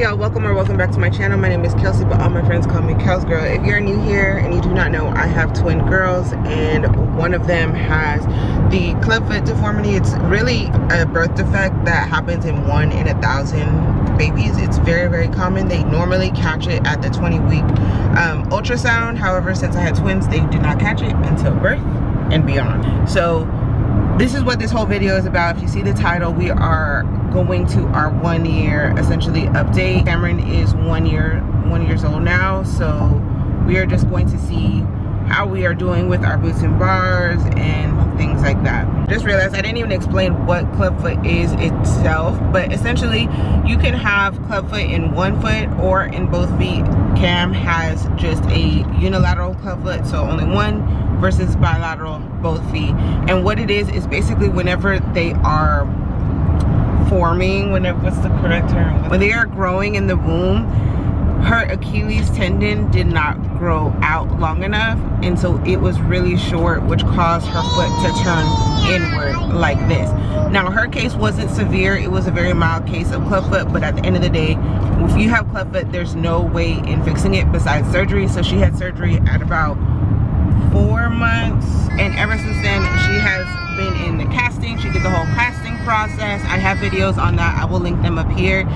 y'all, welcome back to my channel. My name is Kelsey, but all my friends call me Kels Girl. If you're new here and you do not know, I have twin girls and one of them has the clubfoot deformity. It's really a birth defect that happens in 1 in 1,000 babies. It's very common. They normally catch it at the 20-week ultrasound. However, since I had twins, they did not catch it until birth and beyond. So this is what this whole video is about. If you see the title, we are going to our 1 year essentially update. Kamryn is 1 years old now, so we are just going to see how we are doing with our boots and bars and things like that. Just realized I didn't even explain what clubfoot is itself, but essentially you can have clubfoot in 1 foot or in both feet. Cam has just a unilateral clubfoot, so only 1, versus bilateral both feet. And what it is basically whenever they are forming, what's the correct term? When they are growing in the womb, her Achilles tendon did not grow out long enough, and so it was really short, which caused her foot to turn inward like this. Now her case wasn't severe, it was a very mild case of clubfoot, but at the end of the day, if you have clubfoot, there's no way in fixing it besides surgery. So she had surgery at about 4 months, and ever since then she has been in the casting. She did the whole casting process. I have videos on that, I will link them up here.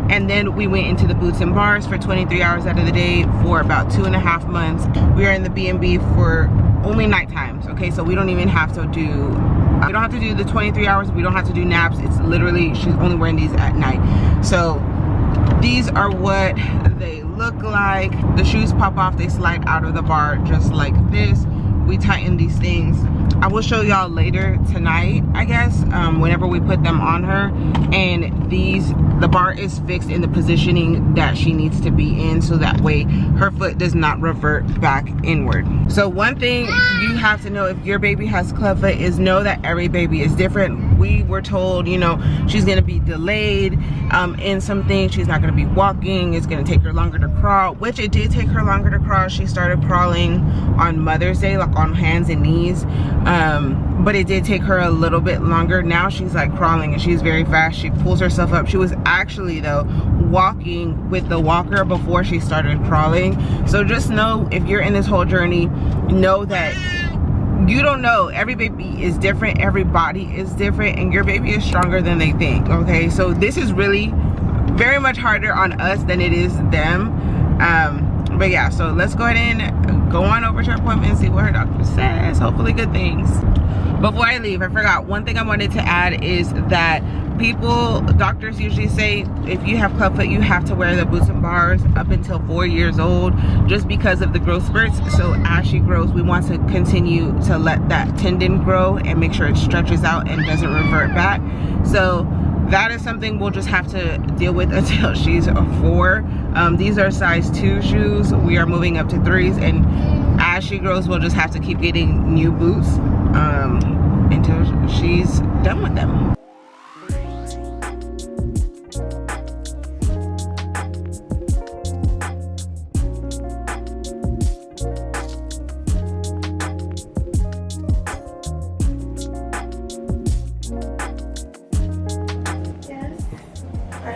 And then we went into the boots and bars for 23 hours out of the day for about 2.5 months. We are in the B&B for only night times, okay? So we don't even have to do the 23 hours, we don't have to do naps. It's literally, she's only wearing these at night. So these are what they look like. The shoes pop off, they slide out of the bar just like this. We tighten these things. I will show y'all later tonight, I guess, whenever we put them on her. And the bar is fixed in the positioning that she needs to be in, so that way her foot does not revert back inward. So one thing you have to know if your baby has clubfoot is know that every baby is different. We were told, you know, she's gonna be delayed in some things. She's not gonna be walking. It's gonna take her longer to crawl, which it did take her longer to crawl. She started crawling on Mother's Day, like on hands and knees. But it did take her a little bit longer. Now she's like crawling and she's very fast. She pulls herself up. She was actually though walking with the walker before she started crawling. So just know, if you're in this whole journey, know that you don't know. Every baby is different, every body is different, and your baby is stronger than they think, okay? So this is really very much harder on us than it is them. But yeah, so let's go ahead and go on over to her appointment and see what her doctor says. Hopefully good things. Before I leave, I forgot one thing I wanted to add is that doctors usually say if you have clubfoot, you have to wear the boots and bars up until 4 years old, just because of the growth spurts. So as she grows, we want to continue to let that tendon grow and make sure it stretches out and doesn't revert back. So that is something we'll just have to deal with until she's 4. These are size 2 shoes. We are moving up to 3s, and as she grows, we'll just have to keep getting new boots until she's done with them.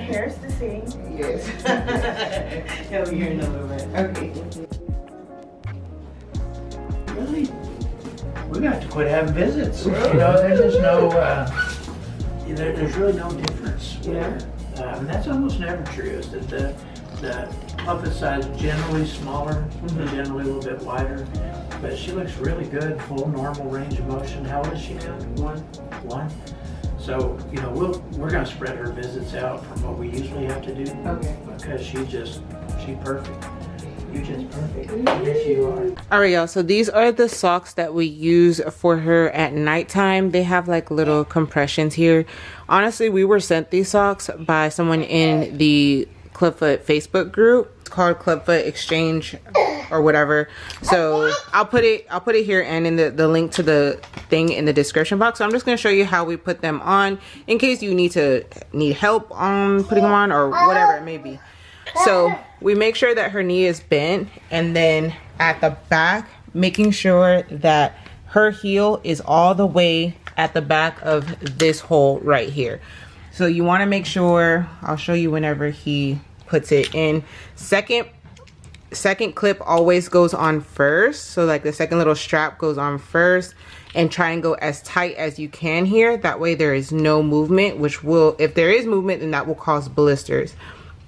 Hair's the same. Yes. Over here in a little bit. Okay. Really? We're gonna have to quit having visits. You know, there's just no, there's really no difference. Yeah. And that's almost never true, is that the clubfoot size is generally smaller, generally a little bit wider. But she looks really good, full normal range of motion. How old is she now? 1. So, you know, we're gonna spread her visits out from what we usually have to do. Okay. Because she's perfect. You're just perfect. Yes, you are. All right, y'all. So these are the socks that we use for her at nighttime. They have like little compressions here. Honestly, we were sent these socks by someone in the Clubfoot Facebook group. It's called Clubfoot Exchange or whatever. So I'll put it here and in the link to the thing in the description box. So I'm just going to show you how we put them on in case you need help on putting them on or whatever it may be. So we make sure that her knee is bent, and then at the back, making sure that her heel is all the way at the back of this hole right here. So you want to make sure, I'll show you whenever he puts it in. Second clip always goes on first. So like the second little strap goes on first, and try and go as tight as you can here. That way there is no movement, which will, if there is movement, then that will cause blisters.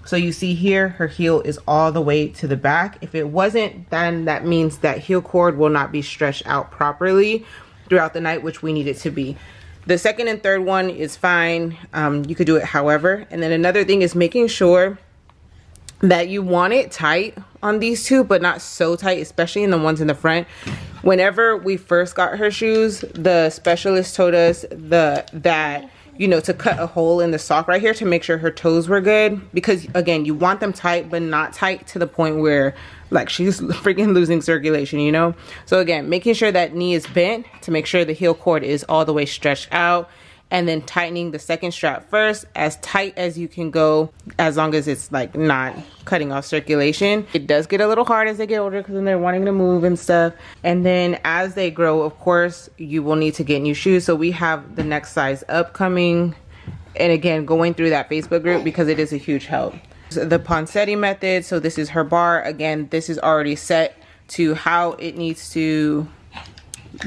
So you see here, her heel is all the way to the back. If it wasn't, then that means that heel cord will not be stretched out properly throughout the night, which we need it to be. The second and third one is fine. You could do it however. And then another thing is making sure that you want it tight on these two, but not so tight, especially in the ones in the front. Whenever we first got her shoes, the specialist told us that you know, to cut a hole in the sock right here to make sure her toes were good, because again, you want them tight, but not tight to the point where like she's freaking losing circulation, you know. So again, making sure that knee is bent to make sure the heel cord is all the way stretched out, and then tightening the second strap first, as tight as you can go, as long as it's like not cutting off circulation. It does get a little hard as they get older because then they're wanting to move and stuff. And then as they grow, of course, you will need to get new shoes. So we have the next size upcoming. And again, going through that Facebook group because it is a huge help. So the Ponseti method, so this is her bar. Again, this is already set to how it needs to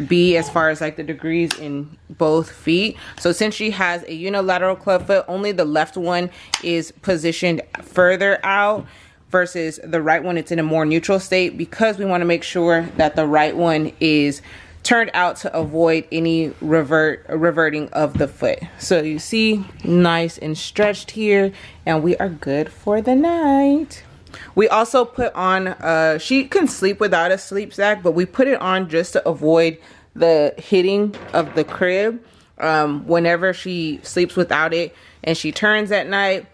be as far as like the degrees in both feet. So since she has a unilateral club foot, only the left one is positioned further out versus the right one, it's in a more neutral state, because we want to make sure that the right one is turned out to avoid any reverting of the foot. So you see, nice and stretched here, and we are good for the night. We also put on, she can sleep without a sleep sack, but we put it on just to avoid the hitting of the crib. Whenever she sleeps without it and she turns at night,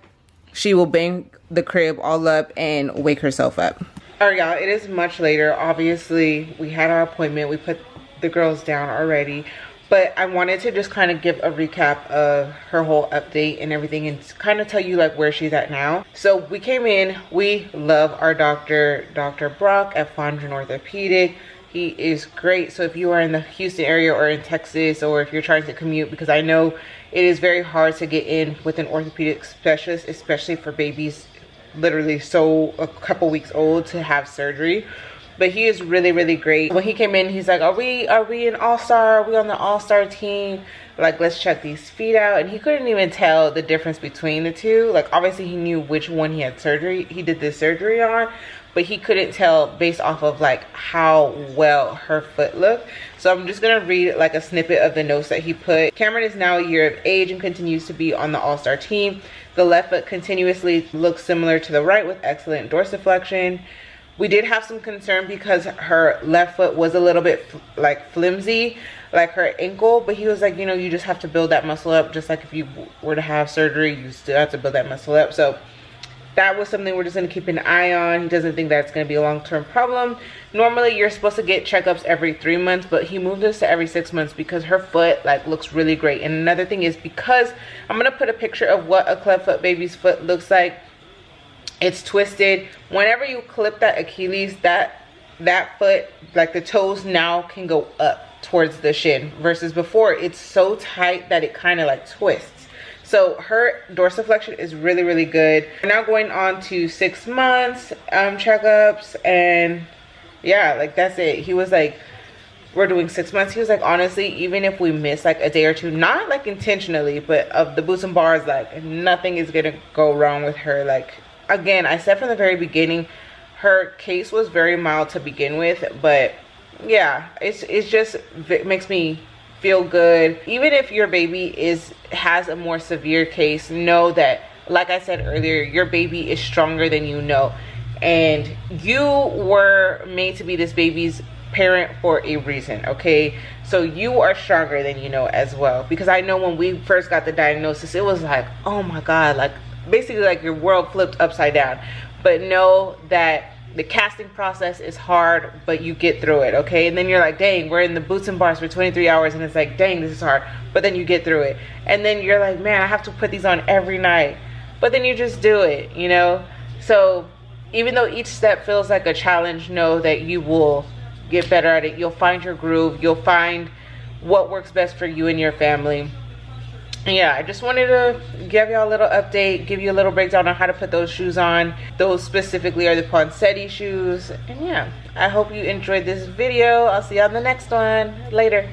she will bang the crib all up and wake herself up. All right, y'all, it is much later. Obviously, we had our appointment. We put the girls down already. But I wanted to just kind of give a recap of her whole update and everything, and kind of tell you like where she's at now. So we came in, we love our doctor, Dr. Brock at Orthopedic. He is great. So if you are in the Houston area or in Texas, or if you're trying to commute, because I know it is very hard to get in with an orthopedic specialist, especially for babies literally so a couple weeks old to have surgery. But he is really, really great. When he came in, he's like, are we an all-star? Are we on the all-star team? Like, let's check these feet out. And he couldn't even tell the difference between the two. Like, obviously he knew which one he had surgery. He did this surgery on, but he couldn't tell based off of like how well her foot looked. So I'm just gonna read like a snippet of the notes that he put. Kamryn is now a year of age and continues to be on the all-star team. The left foot continuously looks similar to the right with excellent dorsiflexion. We did have some concern because her left foot was a little bit like flimsy, like her ankle, but he was like, you know, you just have to build that muscle up. Just like if you were to have surgery, you still have to build that muscle up. So that was something we're just going to keep an eye on. He doesn't think that's going to be a long-term problem. Normally you're supposed to get checkups every 3 months, but he moved us to every 6 months because her foot like looks really great. And another thing is, because I'm going to put a picture of what a clubfoot baby's foot looks like. It's twisted. Whenever you clip that Achilles, that foot, like the toes now can go up towards the shin, versus before it's so tight that it kind of like twists. So her dorsiflexion is really, really good. We're now going on to 6 months checkups, and yeah, like that's it. He was like, we're doing 6 months. He was like, honestly, even if we miss like a day or two, not like intentionally, but of the boots and bars, like nothing is gonna go wrong with her. Like, again, I said from the very beginning, her case was very mild to begin with, but yeah, it makes me feel good. Even if your baby has a more severe case, know that, like I said earlier, your baby is stronger than you know, and you were made to be this baby's parent for a reason, okay? So you are stronger than you know as well, because I know when we first got the diagnosis, it was like, oh my god, like basically like your world flipped upside down. But know that the casting process is hard, but you get through it, okay? And then you're like, dang, we're in the boots and bars for 23 hours, and it's like, dang, this is hard. But then you get through it. And then you're like, man, I have to put these on every night. But then you just do it, you know? So even though each step feels like a challenge, know that you will get better at it. You'll find your groove. You'll find what works best for you and your family. And yeah, I just wanted to give y'all a little update, give you a little breakdown on how to put those shoes on. Those specifically are the Ponseti shoes. And yeah, I hope you enjoyed this video. I'll see you on the next one. Later.